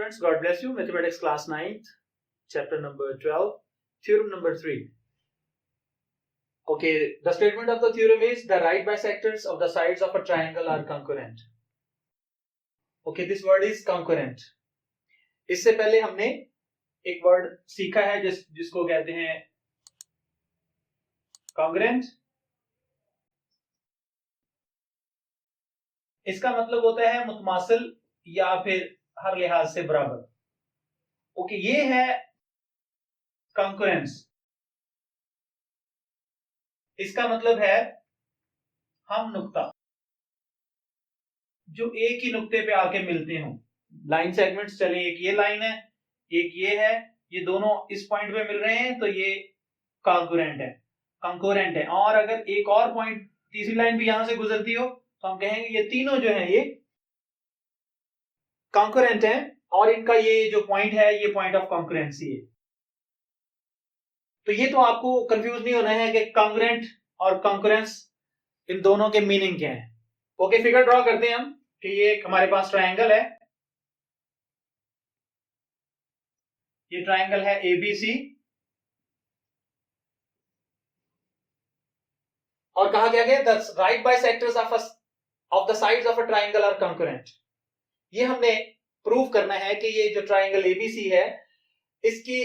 students, God bless you. Mathematics class 9th, chapter number 12, theorem number 3. Okay, the statement of the theorem is the right bisectors of the sides of a triangle are concurrent. Okay, this word is concurrent. इससे पहले हमने एक word सीखा है जिसको कहते हैं congruent. इसका मतलब होता है मुतमासिल या फिर हर लिहाज से बराबर. ओके, ये है कंकरेंस. इसका मतलब है हम नुक्ता जो एक ही नुक्ते पे आके मिलते हों. लाइन सेगमेंट्स चले, एक ये लाइन है, एक ये है, ये दोनों इस पॉइंट पे मिल रहे हैं तो ये कंकरेंट है, कंकरेंट है. और अगर एक और पॉइंट, तीसरी लाइन भी यहां से गुजरती हो तो हम कहेंगे ये तीनों जो है ये कंकरेंट है और इनका ये जो पॉइंट है ये पॉइंट ऑफ कंकरेंसी है. तो ये तो आपको कंफ्यूज नहीं होना है कि कंकरेंट और कंकरेंस इन दोनों के मीनिंग क्या है. ओके, फिगर ड्रॉ करते हैं हम कि ये हमारे पास ट्रायंगल है. ये ट्रायंगल है एबीसी और कहा गया है the right bisectors of the sides of a triangle are concurrent. ये हमने प्रूव करना है कि ये जो ट्रायंगल एबीसी है इसकी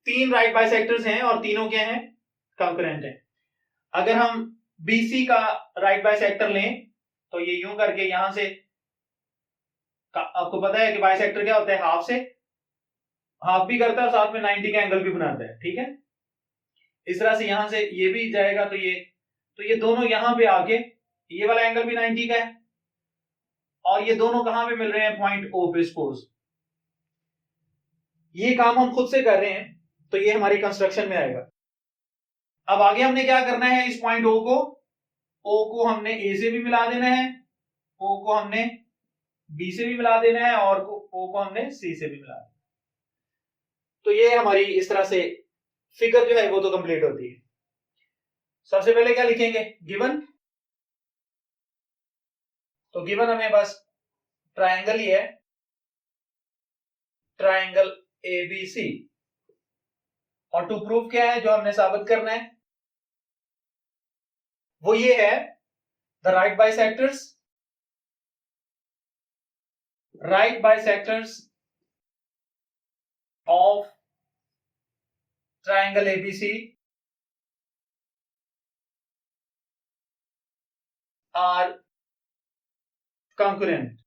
तीन राइट बाइसेक्टर्स हैं और तीनों क्या हैं, कंकरेंट हैं. अगर हम बीसी का राइट बाइसेक्टर लें तो ये यूं करके यहां से, आपको पता है कि बाइसेक्टर क्या होता है, हाफ से हाफ भी करता है और साथ में 90 का एंगल भी बनाता है. ठीक है, इस तरह से यहां से ये भी जाएगा तो ये दोनों यहां पे आके ये वाला एंगल भी 90 का है और ये दोनों कहां पे मिल रहे हैं, पॉइंट ओ पे. सपोज ये काम हम खुद से कर रहे हैं तो ये हमारी कंस्ट्रक्शन में आएगा. अब आगे हमने क्या करना है, इस पॉइंट ओ को हमने ए से भी मिला देना है, ओ को हमने बी से भी मिला देना है और ओ को हमने सी से भी मिला देना है. तो ये हमारी इस तरह से फिगर जो है वो तो कंप्लीट होती है. सबसे पहले क्या लिखेंगे, गिवन. तो गिवन हमें बस ट्रायंगल ही है, ट्रायंगल एबीसी. और टू प्रूव क्या है जो हमने साबित करना है, वो ये है the right bisectors of triangle ABC are concurrent.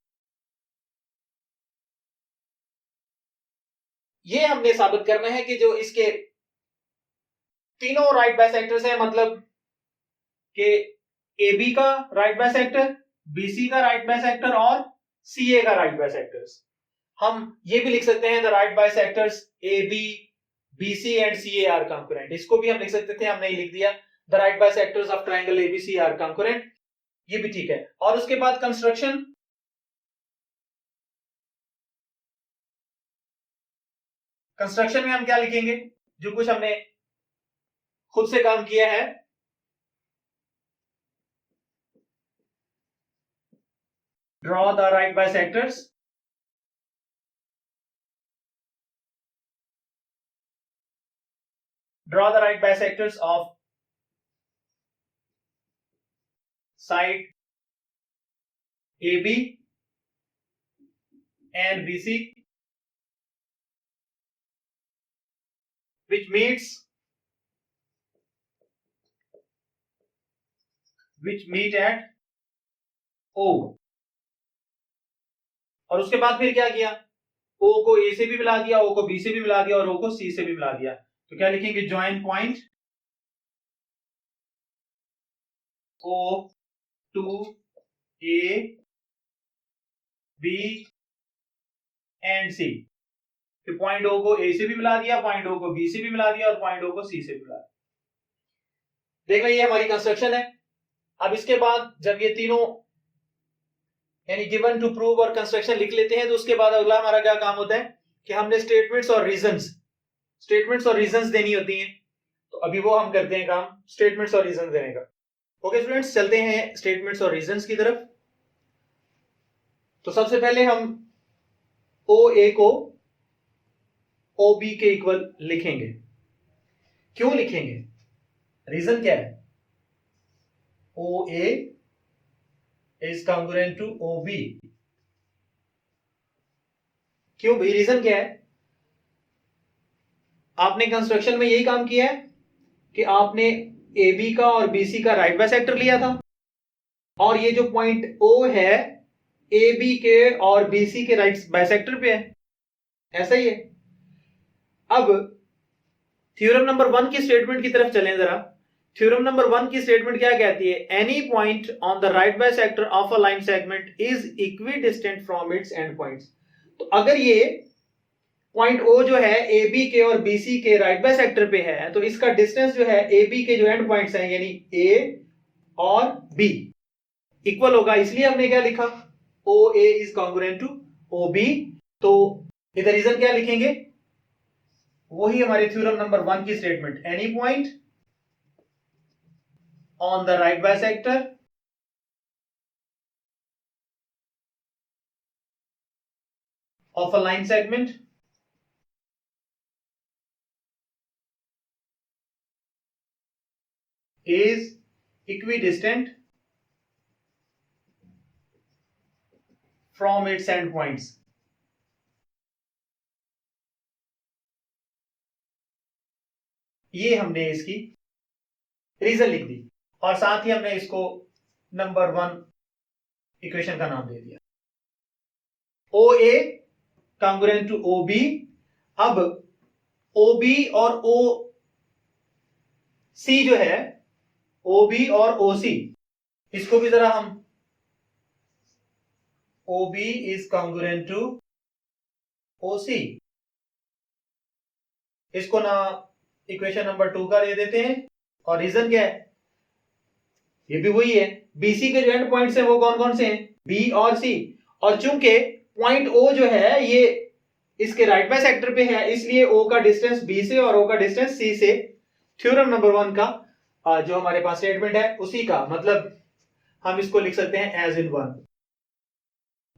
ये हमने साबित करना है कि जो इसके तीनों राइट बाइसेक्टर्स हैं, मतलब कि AB का राइट बाइसेक्टर, BC का राइट बाइसेक्टर और CA का राइट बाइसेक्टर्स. हम ये भी लिख सकते हैं the right bisectors AB, BC and CA are concurrent. इसको भी हम लिख सकते थे, हमने लिख दिया the right bisectors of triangle ABC are concurrent. ये भी ठीक है. और उसके बाद कंस्ट्रक्शन में हम क्या लिखेंगे, जो कुछ हमने खुद से काम किया है. Draw the right bisectors. Draw the right bisectors of side AB and BC which meet at O. और उसके बाद फिर क्या किया, O को A से भी मिला दिया, O को B से भी मिला दिया और O को C से भी मिला दिया. तो क्या लिखेंगे, join point O to A, B and C. फिर पॉइंट O को A से भी मिला दिया, पॉइंट O को B से भी मिला दिया और पॉइंट O को C से भी मिला दिया. देख लो, ये हमारी कंस्ट्रक्शन है. अब इसके बाद जब ये तीनों यानी गिवन, टू प्रूव और कंस्ट्रक्शन लिख लेते हैं तो उसके बाद अगला हमारा क्या काम होता है कि हमने स्टेटमेंट्स और रीजंस देनी होती हैं. तो अभी वो हम करते हैं काम, स्टेटमेंट्स और रीजंस देने का. ओके स्टूडेंट्स, चलते हैं स्टेटमेंट्स और रीजंस की तरफ. तो सबसे पहले हम ओ ए को ओ बी के इक्वल लिखेंगे। क्यों लिखेंगे, रीजन क्या है? O A is congruent to O B. क्यों भाई, रीजन क्या है? आपने कंस्ट्रक्शन में यही काम किया है कि आपने ए बी का और बी सी का राइट बाइसेक्टर लिया था, और ये जो पॉइंट ओ है ए बी के और बी सी के राइट बाइसेक्टर पे है, ऐसा ही है। अब थ्योरम नंबर 1 की स्टेटमेंट की तरफ चलें जरा। थ्योरम नंबर 1 की स्टेटमेंट क्या कहती है? Any point on the right bisector of a line segment is equidistant from its and points. तो अगर ये पॉइंट ओ जो है ए बी के और बी सी के राइट बाइसेक्टर पे है, तो इसका डिस्टेंस जो है ए बी के जो एंड पॉइंट्स हैं यानी ए और बी इक्वल होगा। इसलिए हमने क्या लिखा, O A is congruent to O B. तो इधर रीजन क्या लिखेंगे? वही हमारे थ्योरम नंबर 1 की statement, any point on the right bisector of a line segment is equidistant from its endpoints। ये हमने इसकी रीजन लिख दी, और साथ ही हमने इसको नंबर 1 इक्वेशन का नाम दे दिया, ओ ए कॉन्ग्रुएंट टू ओ बी। अब ओ बी और ओ सी जो है, ओ बी और ओ सी, इसको भी जरा हम O B is congruent to O C, इसको ना इक्वेशन नंबर 2 का दे देते हैं। और रीजन क्या है? ये भी वही है, बीसी के जो एंड पॉइंट्स हैं वो कौन कौन से हैं? बी और सी। और चूंकि पॉइंट ओ जो है ये इसके राइट बाइसेक्टर पे है, इसलिए ओ का डिस्टेंस बी से और ओ का डिस्टेंस सी से थ्योरम नंबर 1 का जो हमारे पास स्टेटमेंट है उसी का मतलब हम इसको लिख सकते हैं as in one,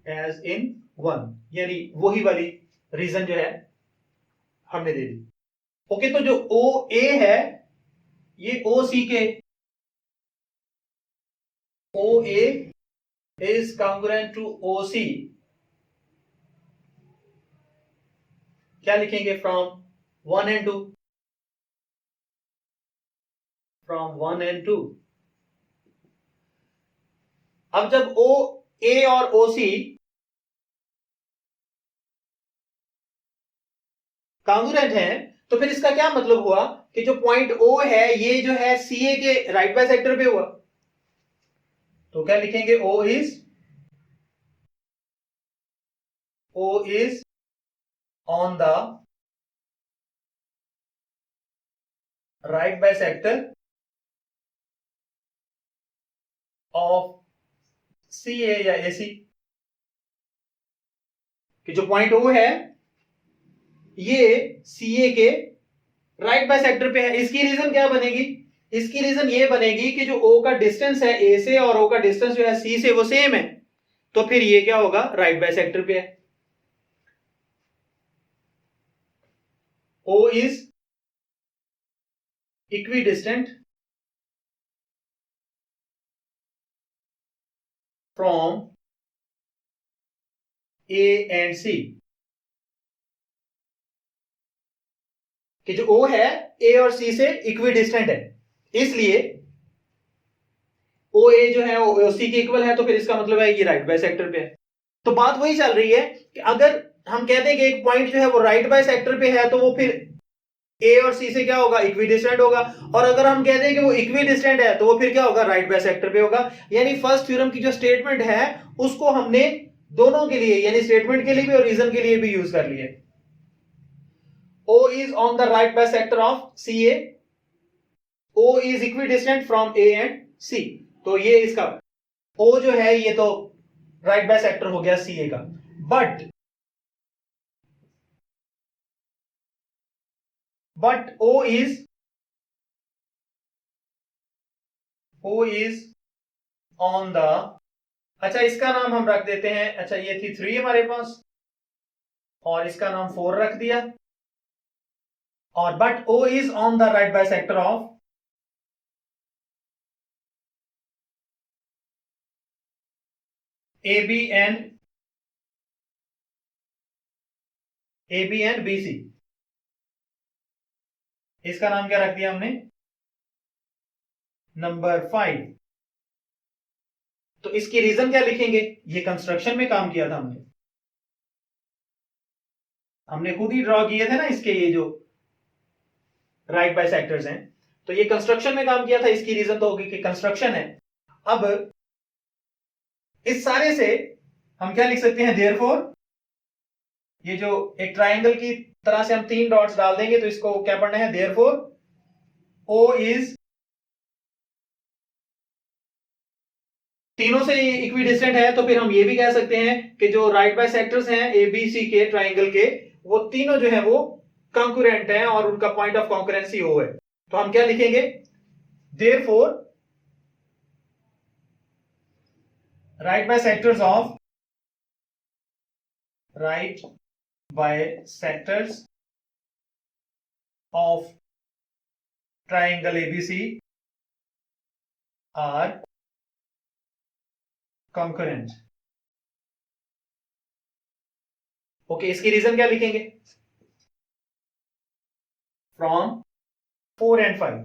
as in one, यानी वही वाली रीजन जो है हमने दे दी। ओके, तो जो ओ ए है ये ओ सी के, ओ A is congruent to O सी, क्या लिखेंगे? From 1 and 2, from 1 and 2। अब जब ओ ए और ओ सी कॉन्ग्रुएंट है, तो फिर इसका क्या मतलब हुआ कि जो पॉइंट ओ है ये जो है सी ए के राइट बाइसेक्टर पे हुआ। तो क्या लिखेंगे? O is on the right bisector of C A या ए सी। कि जो पॉइंट ओ है ये सी ए के राइट बाइसेक्टर पे है। इसकी रीजन क्या बनेगी? इसकी रीजन ये बनेगी कि जो ओ का डिस्टेंस है ए से और ओ का डिस्टेंस जो है सी से वो सेम है, तो फिर ये क्या होगा? राइट बाइसेक्टर पे है। O is equidistant from A and C. कि जो ओ है ए और सी से इक्विडिस्टेंट है, इसलिए ओ ए जो है ओ सी के इक्वल है, तो फिर इसका मतलब है ये राइट बाइसेक्टर पे है। तो बात वही चल रही है कि अगर हम कहते हैं कि एक पॉइंट जो है वो राइट बाइसेक्टर पे है, तो वो फिर ए और सी से क्या होगा? इक्विडिस्टेंट होगा। और अगर हम कहते हैं कि वो इक्विडिस्टेंट है, तो वो फिर क्या होगा? राइट बाइसेक्टर पे होगा। यानी फर्स्ट थ्योरम की जो स्टेटमेंट है उसको हमने दोनों के लिए, यानी स्टेटमेंट के लिए भी और रीजन के लिए भी यूज कर लिया। O is on the right bisector of CA, O is equidistant from A and C। तो ये इसका O जो है ये तो राइट बाइसेक्टर हो गया CA का, but O is on the, अच्छा इसका नाम हम रख देते हैं, अच्छा ये थी 3 हमारे पास, और इसका नाम 4 रख दिया, और but O is on the right bisector of AB and BC। इसका नाम क्या रख दिया हमने, नंबर 5। तो इसकी रीजन क्या लिखेंगे, ये कंस्ट्रक्शन में काम किया था हमने खुद ही ड्रॉ किए थे ना इसके, ये जो राइट बाइसेक्टर्स हैं, तो ये कंस्ट्रक्शन में काम किया था, इसकी रीजन तो होगी कि कंस्ट्रक्शन है। अब इस सारे से हम क्या लिख सकते हैं, देयरफॉर ये जो एक ट्राइंगल की तरह से हम 3 डॉट्स डाल देंगे, तो इसको क्या पढ़ना है, देयरफॉर O इज, तीनों से इक्विडिस्टेंट है, तो फिर हम ये भी कह सकते हैं कि जो राइट बाइसेक्टर्स हैं ABC के ट्राइंगल के, वो तीनों जो है वो कंकरेंट हैं और उनका पॉइंट ऑफ कॉन्करेंसी O है। तो हम क्या लिखेंगे, therefore right bisectors of triangle ABC are concurrent। Okay, इसकी रीजन क्या लिखेंगे, फ्रॉम 4 and 5।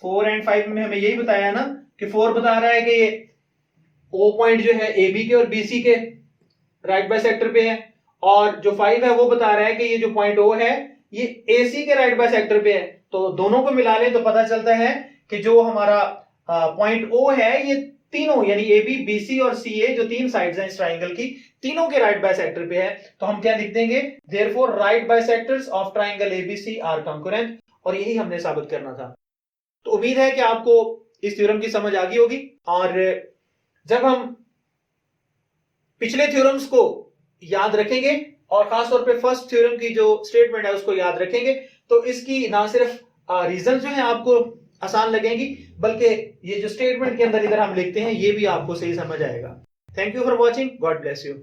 4 and 5 में हमें यही बताया ना कि 4 बता रहा है कि ये O पॉइंट जो है AB के और BC के राइट बाइसेक्टर पे है, और जो 5 है वो बता रहा है कि ये जो पॉइंट O है ये AC के राइट बाइसेक्टर पे है। तो दोनों को मिला लें तो पता चलता है कि जो हमारा पॉइंट O है ये तीनों, यानी AB, BC और CA जो 3 साइड्स हैं इस ट्राइंगल की, तीनों के राइट बाइसेक्टर पे है। तो हम क्या लिख देंगे, therefore right bisectors of triangle ABC are concurrent, और यही हमने साबित करना था। तो उम्मीद है कि आपको इस थ्योरम की समझ आ गई होगी, और जब हम पिछले थ्योरम्स को याद रखेंगे और खासतौर पे फर्स्ट थ्योरम की जो स्टेटमेंट है उसको याद रखेंगे, तो इसकी ना सिर्फ रीजन जो है आपको आसान लगेंगी, बल्कि ये जो स्टेटमेंट के अंदर इधर हम लिखते हैं ये भी आपको सही समझ आएगा। Thank you for watching, God bless you.